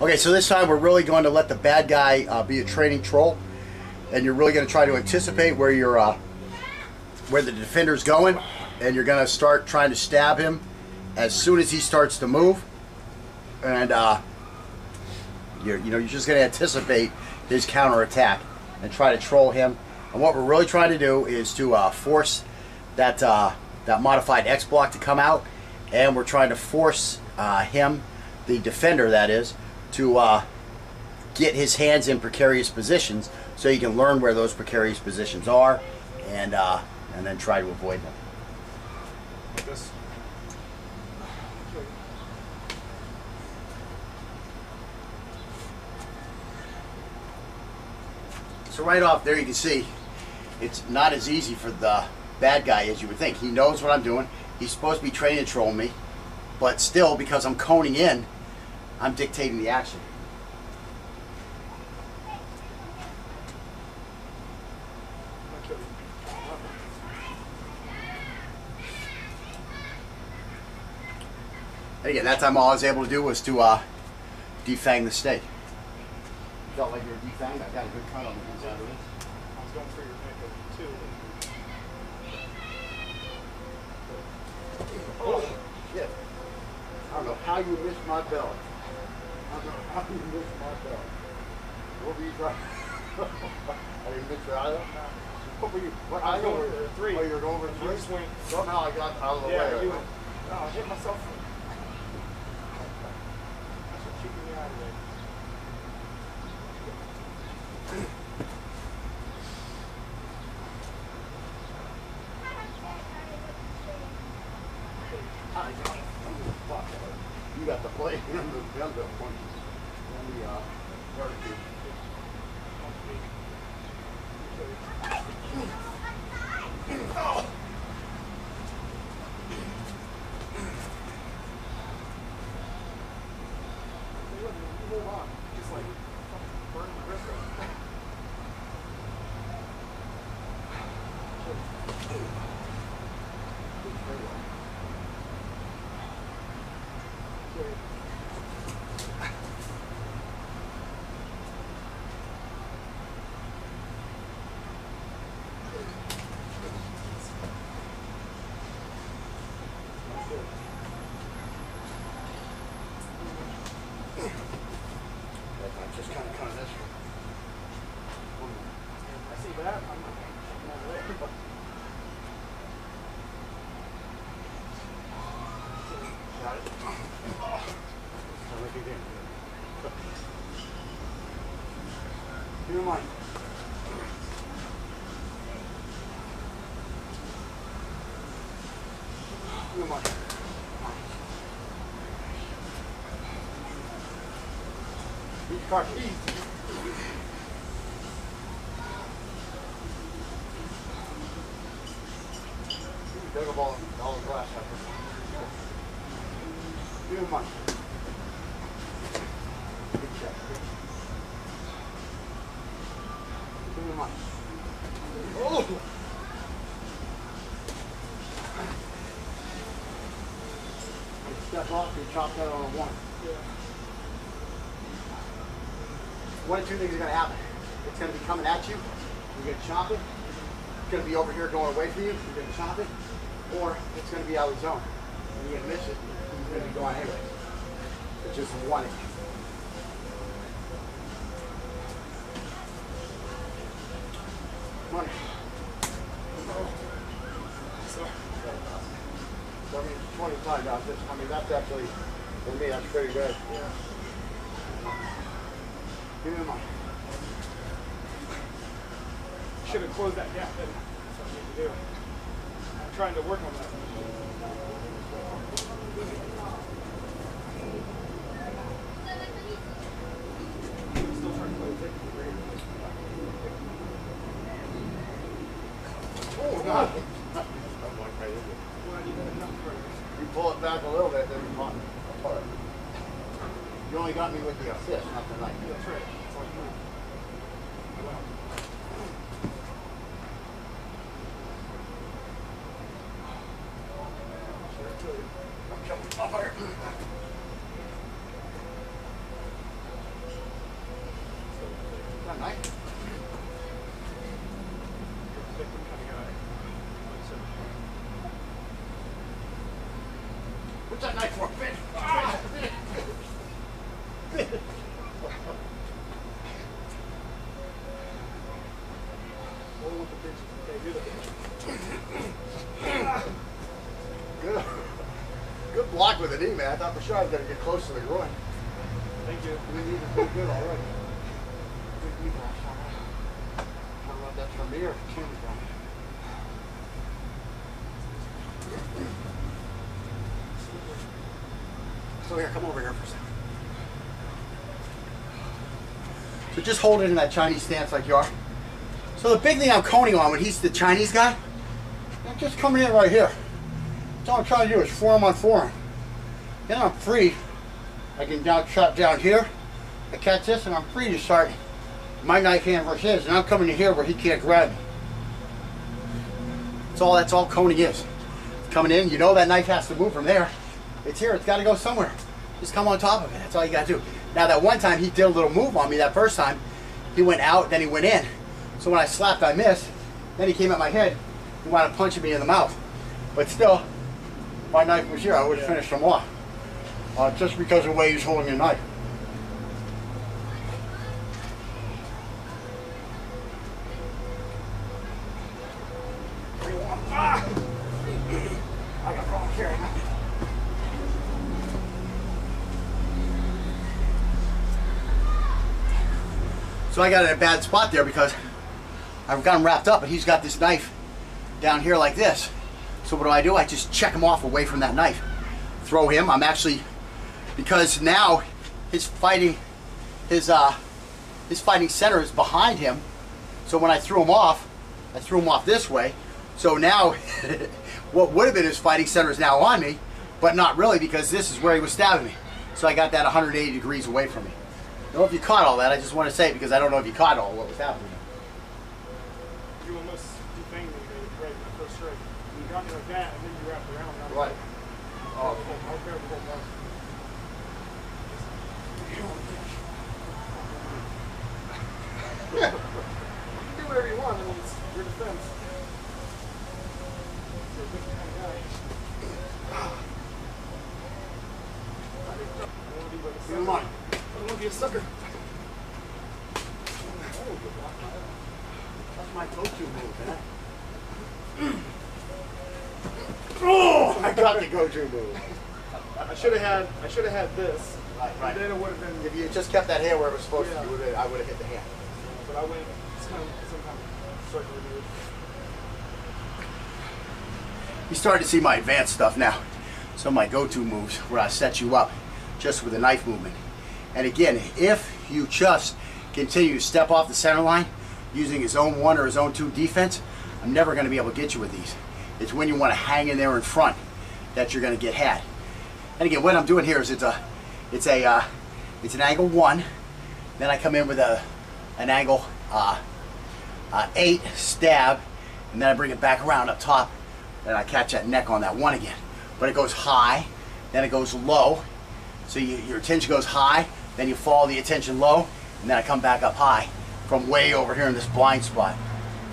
Okay, so this time we're really going to let the bad guy be a training troll, and you're really going to try to anticipate where where the defender's going, and you're going to start trying to stab him as soon as he starts to move, and you're just going to anticipate his counterattack and try to troll him. And what we're really trying to do is to force that modified X block to come out, and we're trying to force him, the defender that is, to get his hands in precarious positions so you can learn where those precarious positions are, and then try to avoid them. Like this. So right off there you can see it's not as easy for the bad guy as you would think. He knows what I'm doing. He's supposed to be trying to troll me, but still, because I'm coning in, I'm dictating the action. And again, that time all I was able to do was to defang the steak. Felt like you were defanged. I got a good cut on the inside of it. I was going for your neck too. Oh, shit. I don't know how you missed my belt. I don't know how you missed my belt. What were you trying? I didn't miss your either? What were you? What, I was going over three. Oh, you were going over three? You swing. Somehow I got out of the way. Yeah, you went. No, I hit myself. That's what keeping me out of there. You got the plate and the gun bill point and the barbecue. Oh. Move on. Just like burn my wrist off. Just kind of this way. I see that. I'm not over there. Got it? Sound like you did. Keep in mind. Keep in mind. Each card, easy. Dug a ball all the glass after. Give him money. Good check. Give him money. Oh! You step off, you chop that on a one. Yeah. One of two things are going to happen. It's going to be coming at you. You're going to chop it. It's going to be over here going away from you. You're going to chop it. Or it's going to be out of the zone. And you're going to miss it. It's going to be going anyway. It's just one. Money. So I mean, 25 guys. I mean, that's actually, for me, that's pretty good. Yeah. Give me the money. Should have closed that gap, didn't I? That's what I need to do. I'm trying to work on that. I'm still trying to close it. Oh, God. Well, you gotta come first. You pull it back a little bit, then you pop it apart. You only got me with the assist, not the knife. That's right. That's all you need. Well, I'm coming apart. right? What's that knife for? Finn? Ah! Finn. Good block with the knee, man. I thought for sure I was going to get close to the groin. Thank you. Your knee is pretty good already. Good knee block. I don't know if that's from me or from Kim. So here, come over here for a second. So just hold it in that Chinese stance like you are. So the big thing I'm coning on when he's the Chinese guy, I'm just coming in right here. That's all I'm trying to do is forearm on forearm. Then I'm free. I can now chop down here. I catch this and I'm free to start my knife hand versus his. And I'm coming to here where he can't grab me. That's all coning is. Coming in, you know that knife has to move from there. It's here, it's got to go somewhere. Just come on top of it, that's all you got to do. Now that one time he did a little move on me, that first time, he went out, then he went in. So when I slapped, I missed. Then he came at my head, he wound up punching me in the mouth. But still, my knife was here, I would have finished him off. Just because of the way he's holding the knife. Ah! I got wrong here. So I got in a bad spot there because I've got him wrapped up, and he's got this knife down here like this. So what do? I just check him off away from that knife. Throw him. I'm actually, because now his fighting center is behind him. So when I threw him off this way. So now what would have been his fighting center is now on me, but not really, because this is where he was stabbing me. So I got that 180 degrees away from me. I don't know if you caught all that. I just want to say it because I don't know if you caught all what was happening. You almost defanged me right in the first strike. You got me like that, and then you wrapped around. Right. Oh, I'll grab the whole gun. Yeah. You can do whatever you want. I mean, it's your defense. You're a different kind of guy. I don't want to be like a sucker. Come on. I don't want to be a sucker. That's my go-to move, man. Oh, I got the go-to move. I should have had this. Right. And then it would have been. If you just kept that hand where it was supposed Yeah. to, I would have hit the hand. But I went some kind of circular move. You started to see my advanced stuff now. Some of my go-to moves where I set you up just with a knife movement. And again, if you just continue to step off the center line using his own 1 or his own 2 defense, I'm never going to be able to get you with these. It's when you want to hang in there in front that you're going to get had. And again, what I'm doing here is it's an angle 1. Then I come in with an angle 8 stab, and then I bring it back around up top, and I catch that neck on that 1 again. But it goes high, then it goes low. So your attention goes high, then you follow the attention low, and then I come back up high from way over here in this blind spot.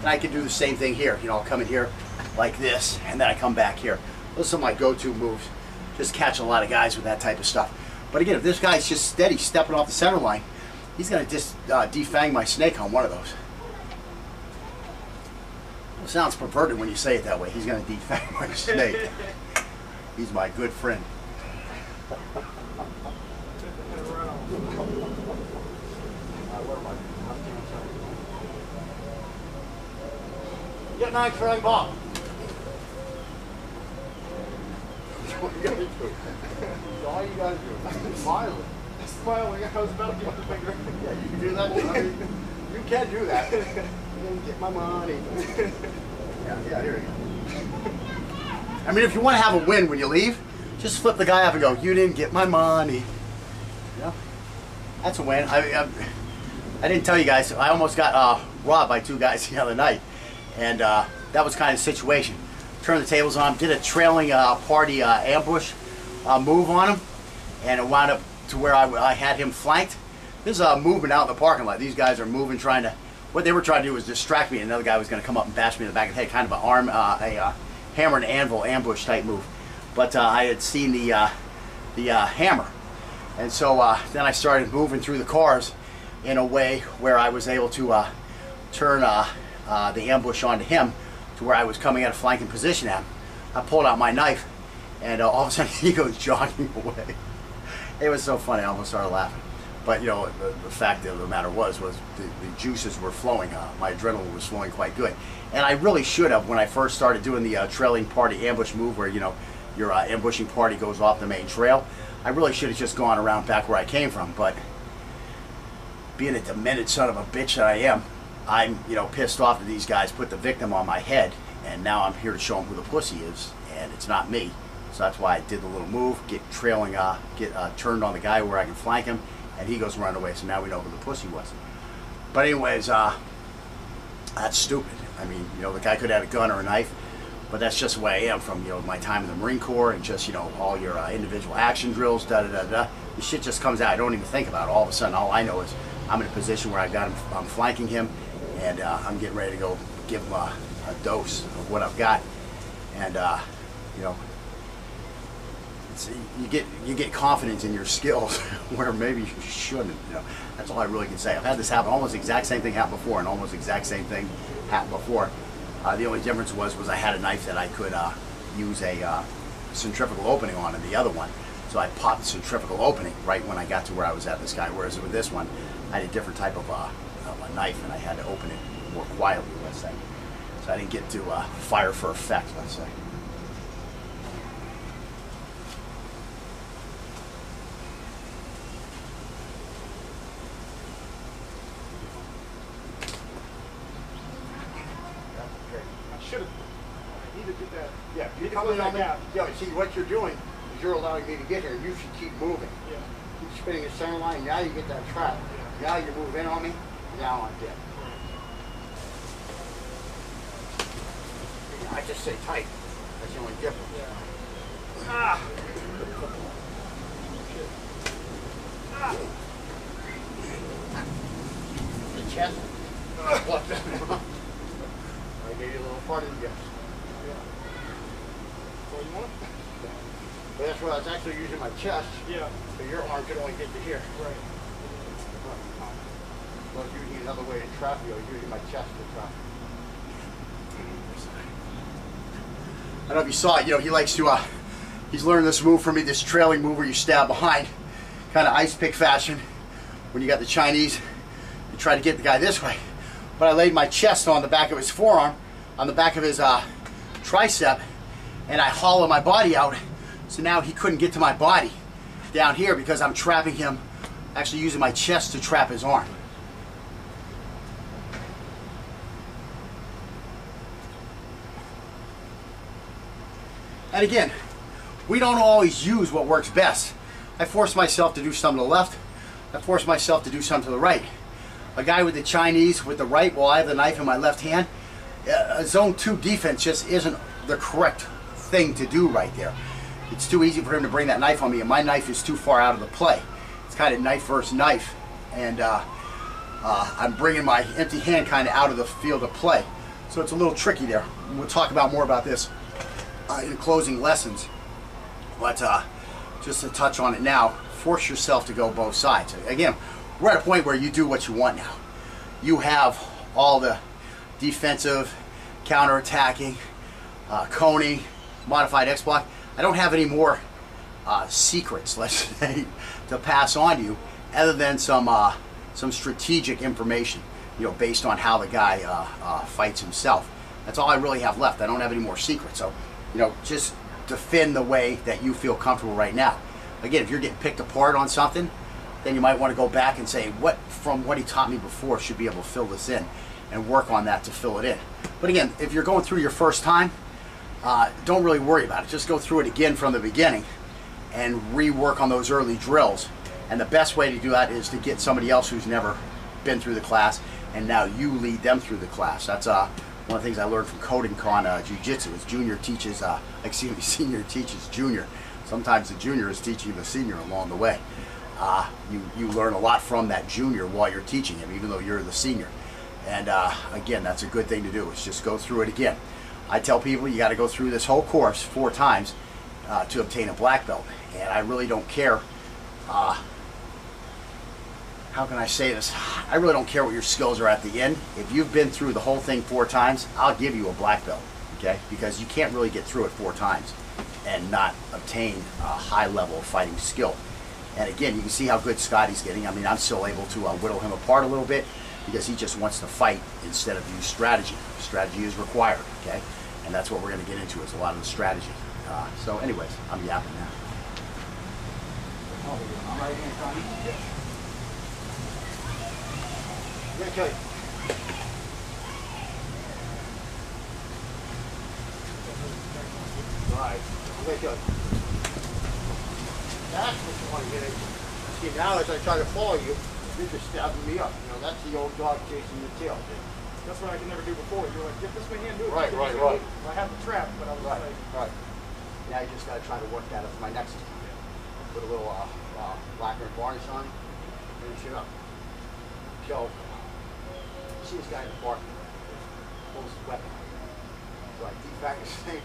And I can do the same thing here. You know, I'll come in here like this, and then I come back here. Those are some of my go-to moves. Just catch a lot of guys with that type of stuff. But again, if this guy's just steady stepping off the center line, he's going to just defang my snake on one of those. It sounds perverted when you say it that way. He's going to defang my snake. He's my good friend. Get 9 throwing ball. That's what you gotta do. That's all you gotta do. Smiling. Smiling. I was about to give the finger. Yeah, you can do that too. I mean, you can do that. You didn't get my money. Yeah, here we go. I mean, if you want to have a win when you leave, just flip the guy up and go, you didn't get my money. You know? That's a win. I didn't tell you guys, I almost got robbed by 2 guys the other night. And that was kind of the situation. Turned the tables on, did a trailing party ambush move on him, and it wound up to where I had him flanked. There's a movement out in the parking lot. These guys are moving, trying to, what they were trying to do was distract me. Another guy was going to come up and bash me in the back of the head, kind of a hammer and anvil ambush type move. But I had seen the hammer. And so then I started moving through the cars in a way where I was able to turn the ambush onto him to where I was coming at a flanking position at him. I pulled out my knife, and all of a sudden he goes jogging away. It was so funny, I almost started laughing. But you know, the fact of the matter was the juices were flowing. My adrenaline was flowing quite good. And I really should have, when I first started doing the trailing party ambush move, where, you know, your ambushing party goes off the main trail, I really should have just gone around back where I came from. But being a demented son of a bitch that I am, I'm, you know, pissed off that these guys put the victim on my head, and now I'm here to show them who the pussy is, and it's not me. So that's why I did the little move, get turned on the guy where I can flank him, and he goes running away. So now we know who the pussy was. But anyways, that's stupid. I mean, you know, the guy could have a gun or a knife, but that's just the way I am from, you know, my time in the Marine Corps and just, you know, all your individual action drills, da-da-da-da. The shit just comes out. I don't even think about it. All of a sudden, all I know is I'm in a position where I got him, I'm flanking him, and I'm getting ready to go give him a dose of what I've got. And, you know, you get confidence in your skills where maybe you shouldn't. You know, that's all I really can say. I've had this happen. Almost the exact same thing happened before, and almost the exact same thing happened before. The only difference was I had a knife that I could use a centrifugal opening on, and the other one, so I popped the centrifugal opening right when I got to where I was at this guy. Whereas with this one, I had a different type of a knife, and I had to open it more quietly, let's say. So I didn't get to fire for effect, let's say. Yeah, you're coming on me. Yeah, see, what you're doing is you're allowing me to get here. You should keep moving. Yeah. Keep spinning the center line. Now you get that trap. Yeah. Now you move in on me. Now I'm dead. Yeah, I just say tight. That's the only difference. Yeah. Ah! Ah! The chest. What? I gave you a little part of the guess. You want? But that's why I was actually using my chest. Yeah. So your arm could only get to here. Right. I was using another way to trap you. I was using my chest to trap you. I don't know if you saw it. You know, he likes to. He's learned this move from me. This trailing move where you stab behind, kind of ice pick fashion. When you got the Chinese, you try to get the guy this way. But I laid my chest on the back of his forearm, on the back of his tricep. And I hollow my body out, so now he couldn't get to my body down here because I'm trapping him, actually using my chest to trap his arm. And again, we don't always use what works best. I force myself to do some to the left, I force myself to do some to the right. A guy with the Chinese with the right while I have the knife in my left hand, a zone 2 defense just isn't the correct thing to do right there. It's too easy for him to bring that knife on me, and my knife is too far out of the play. It's kind of knife versus knife, and I'm bringing my empty hand kind of out of the field of play. So it's a little tricky there. We'll talk about more about this in closing lessons, but just to touch on it now, force yourself to go both sides. Again, we're at a point where you do what you want now. You have all the defensive, counter-attacking, coning, modified X-block. I don't have any more secrets, let's say, to pass on to you, other than some strategic information, you know, based on how the guy fights himself. That's all I really have left. I don't have any more secrets. So, you know, just defend the way that you feel comfortable right now. Again, if you're getting picked apart on something, then you might want to go back and say, what from what he taught me before should be able to fill this in, and work on that to fill it in. But again, if you're going through your first time, don't really worry about it. Just go through it again from the beginning and rework on those early drills. And the best way to do that is to get somebody else who's never been through the class, and now you lead them through the class. That's one of the things I learned from Kodokan Jiu-Jitsu is senior teaches junior. Sometimes the junior is teaching the senior along the way. you learn a lot from that junior while you're teaching him, even though you're the senior. And again, that's a good thing to do, is just go through it again. I tell people you got to go through this whole course 4 times to obtain a black belt. And I really don't care, how can I say this? I really don't care what your skills are at the end. If you've been through the whole thing 4 times, I'll give you a black belt, okay? Because you can't really get through it 4 times and not obtain a high level of fighting skill. And again, you can see how good Scotty's getting. I mean, I'm still able to whittle him apart a little bit because he just wants to fight instead of use strategy. Strategy is required, okay? And that's what we're going to get into, is a lot of the strategy. So anyways, I'm yapping now. I'm right here, Tony. Yeah. I'm going to kill you. Right. I'm going to kill you. That's what you want to get into. See, now as I try to follow you, you're just stabbing me up. You know, that's the old dog chasing the tail. That's what I could never do before. You're like, get this way hand, do it. Right. I had the trap, but I was like... Right. Now you just got to try to work that up for my next one. Put a little lacquer and varnish on, finish it up. So, you see this guy in the park, pulls his weapon. So I defang his thing,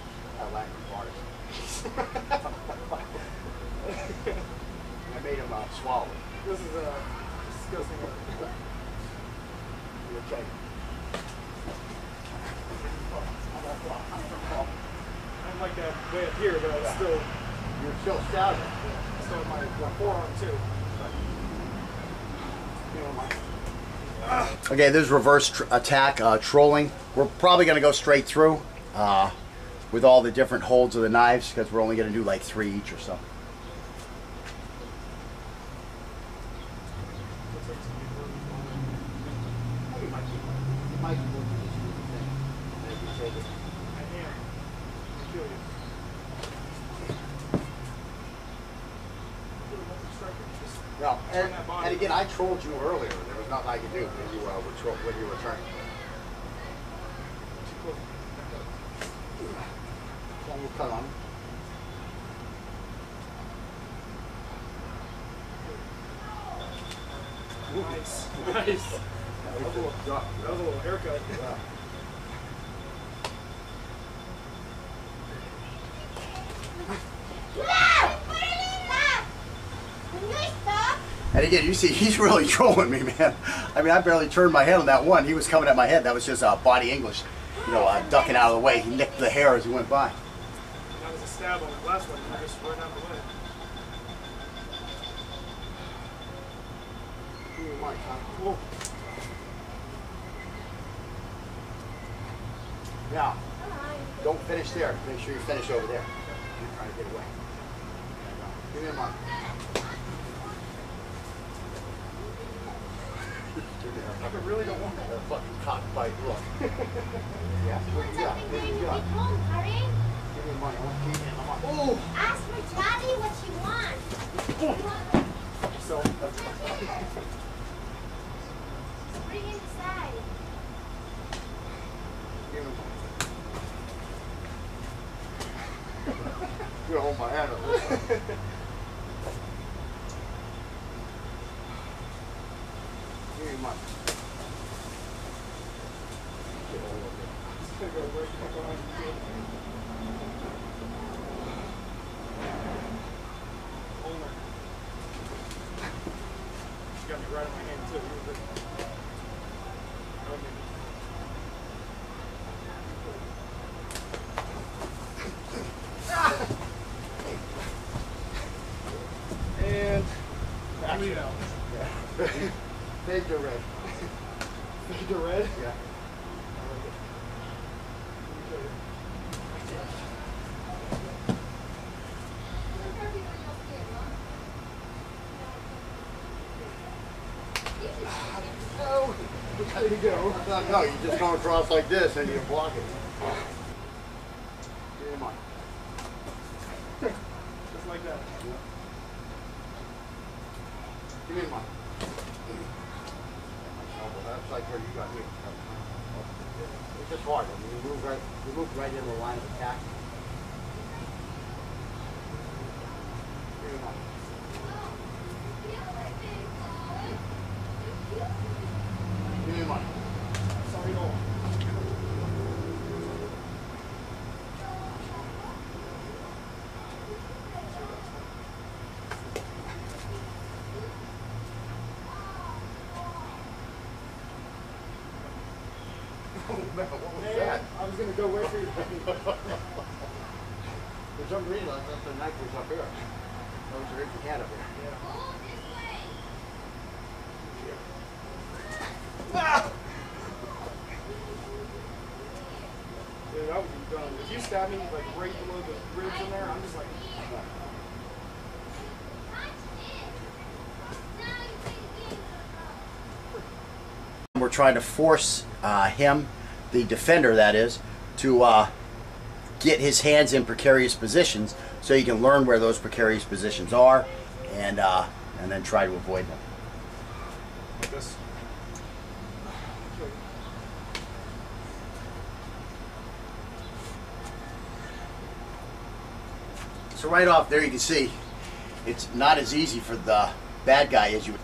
lacquer and varnish. I made him swallow it. This is disgusting. You okay? I don't like that way up here, but I'm still... You're still stabbing. Still my forearm too. Okay, this is reverse attack, trolling. We're probably going to go straight through with all the different holds of the knives, because we're only going to do like 3 each or so. No, and again, I trolled you earlier. There was nothing I could do when you were turning. One more cut on him. Nice. That was a little haircut. Yeah. And again, you see, he's really trolling me, man. I mean, I barely turned my head on that one. He was coming at my head. That was just body English, you know, ducking out of the way. He nicked the hair as he went by. That was a stab on the last one. I just ran out of the way. Whoa. Now, don't finish there. Make sure you finish over there. You're trying to get away. Give me a mark. I really don't want that. Fucking cockfight look. Yeah. What do you got? What do you got? Give me money. I want to keep it. Oh! Ask for Daddy what you want. So, Bring him inside. Give me money. You're gonna hold my hand up. Give me money. it's going to go right back behind you. Owner. You got me right in my hand, too. You were good. And back it out. Yeah. Fade to red. Fade to red? Yeah. How do you go? No, you just come across like this and you block it. Come on. Just like that. Yeah. Give me mine. That's like where you got here. It's just hard. I mean, you move right in the line of attack. Give me mine. man, what was Hey, that? I was gonna go wait for you. For some reason, I thought the knife was up here. That was your empty can up here. Ah! Dude, I would be done. If you stab me like right below the ribs in there, I'm just like. We're trying to force him, the defender that is, to get his hands in precarious positions so he can learn where those precarious positions are and then try to avoid them. Like this. So right off there you can see it's not as easy for the bad guy as you would.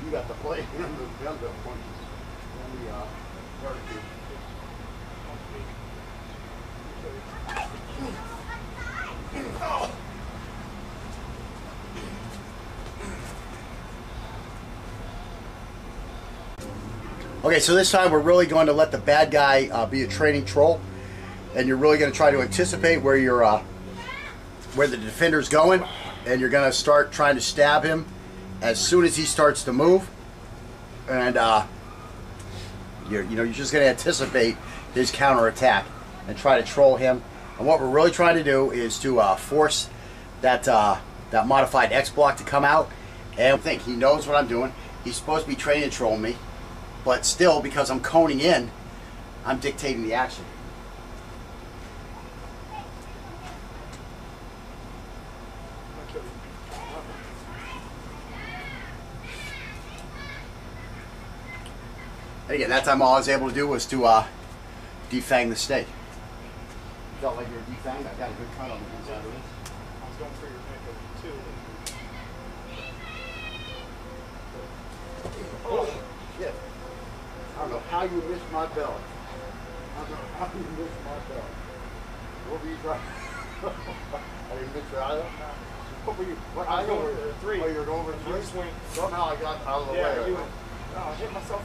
You got the plate and the point and the barbecue. Okay, so this time we're really going to let the bad guy be a training troll, and you're really going to try to anticipate where where the defender's going, and you're going to start trying to stab him as soon as he starts to move, and you're just going to anticipate his counterattack and try to troll him. And what we're really trying to do is to force that that modified X block to come out. And I think he knows what I'm doing. He's supposed to be training to troll me, but still, because I'm coning in, I'm dictating the action. And again, that time all I was able to do was to defang the steak. Felt like you're defanged. I got a good cut on the inside of this. I was going for your neck too. Oh, shit. I don't know how you missed my belly. I don't know how you missed my belly. What were you trying? I didn't miss your either? What were you? What, I was going for 3. Oh, you were going for 3? You just went. Somehow I got out of the way. Yeah, you went. Oh, I hit myself.